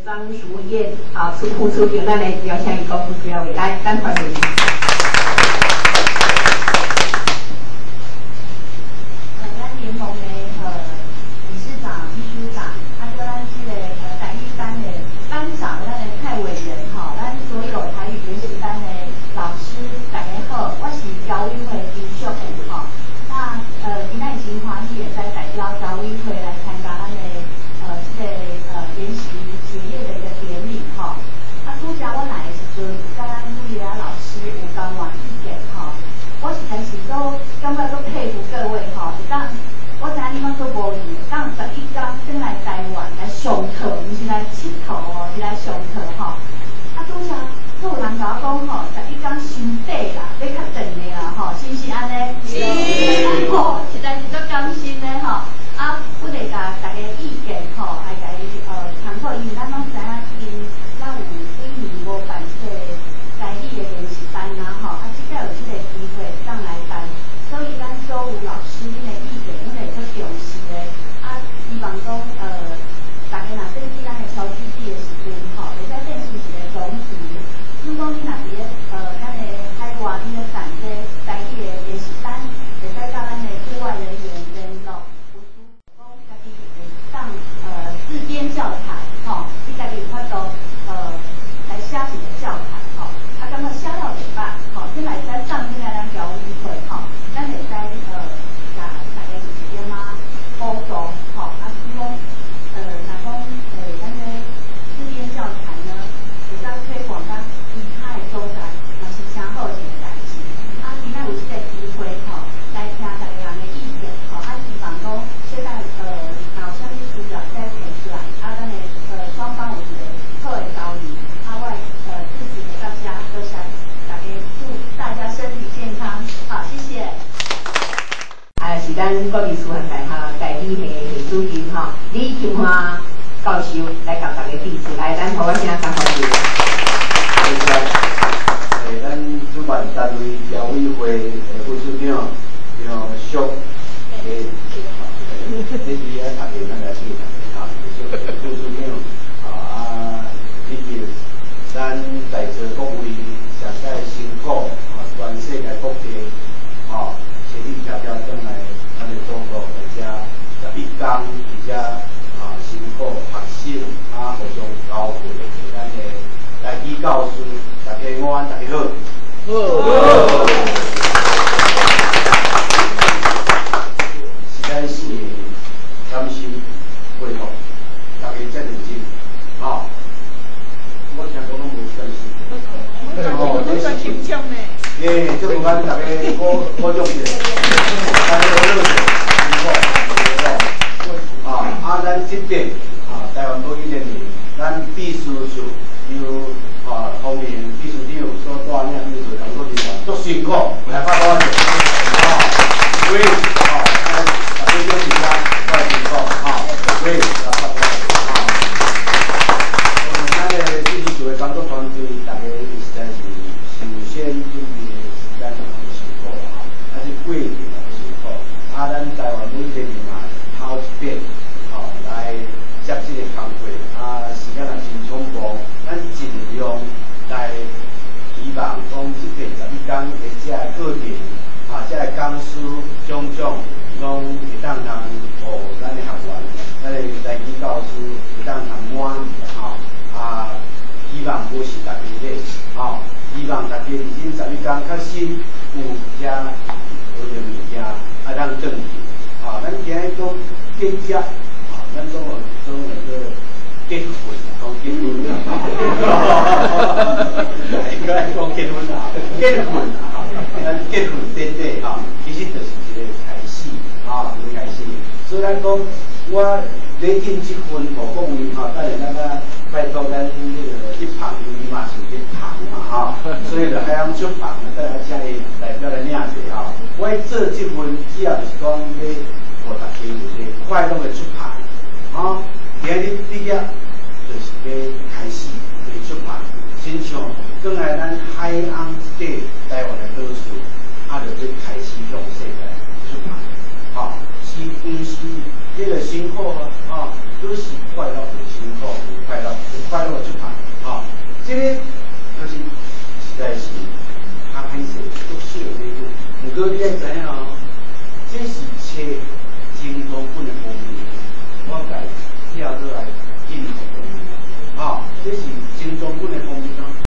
张淑燕啊，出场，咱来邀请伊讲几啊位来，咱欢迎。咱联盟的理事长、秘书长，啊，搁咱这个台语班的班长，咱的蔡委员哈，咱所有台语研习班的老师，大家好，我是教委会朱秀燕哈。那今仔已经欢喜会使代表教委会来参加咱的这个研习结业的一个典礼哈。啊，拄则我来的时阵，甲咱每个老师有交换意见哈。我实在是都感觉都佩服各位哈，是当我知影你们都无闲，当11天转来台湾来上课，毋是来佚佗哦，是来上课哈。啊，拄则有人甲我讲吼，11天伤短啦，要较长的啦吼，是毋是安尼？是。吼，实在是足甘心的吼。啊，我得甲大家意见吼，来甲伊参考，因为咱拢知影因咱有几年无办这个台语的研习班啊吼，啊，即个有这个机会当来办，所以咱所有老师恁的意见，阮会足重视的。啊，希望讲大家若对去咱的小基地的时阵吼，会使变成一个总题。如果你若伫咧咱的海外，你咧办这台语的研习班，会使甲咱的驻外人员联络。讲家己会当自编教材吼，你家己有法度来写一个教材吼，啊，感觉写了袂歹吼，先来使上进来咱教委会吼，咱会使甲大家有一点仔补助吼，啊，希望若讲咱个自编教材呢，会使推广到其他的所在，嘛是诚好一个代志。啊，今仔有这个机会吼，来听大家人的意见吼，啊，希望讲小等若有啥物需要再提出来，啊，咱的双方有一个好的交流，啊，我自己的大家多谢大家，祝大家身体健康，好，谢谢。是咱国立师范大学台语系系主任吼，李庆华教授来甲大家致辞，来，咱互我声掌声。咱主办单位教委会副处长杨淑这是啊，大家咱来谢大家哈，副处长啊，以及咱在座各位实在辛苦啊，全世界各地啊，千里迢迢转来咱的祖国来遮11天，而且啊辛苦学习啊，互相交配，咱的台语教师，大家安，大家好。实在是甘心佩服，大家遮认真，吼。我听讲拢无甘心。哦，这是轻松呢。这部分大家鼓掌一下，大家好热情，辛苦，啊，咱这边台湾国语联盟，咱秘书处由方面秘书长所带领去做工作人员，足辛苦，来拍鼓一下，所以大家休息一下，再辛苦，所以来拍鼓咱的秘书处的工作团队，大家实在是首先准备的时间非常辛苦啊，是过程也辛苦，咱台湾国语联盟头一遍，来接这个工作，时间也真匆忙，咱尽量来希望讲这边11天的这个课程，这个讲师种种拢会当通互咱的学员，咱的台语教师会当通满意希望无是大家咧，希望大家已经11天确实有遮学着物件，当转去，咱今日讲结接，咱讲那个结婚，讲结婚应该讲结婚结婚咱结婚典礼其实就是一个开始，一个开始。所以咱讲，我来订结婚互各位当然咱拜托咱一旁，因为嘛是一旁嘛所以就海洋出旁，等下请伊代表来领者我做结婚主要就是讲要互大家有一个快乐的出旁今日毕业就是要开始要出旁，亲像转来咱海洋这个台湾的岛屿，就要开始向世界出旁是毋是这个辛苦都是快乐的辛苦，快乐。所以你要知影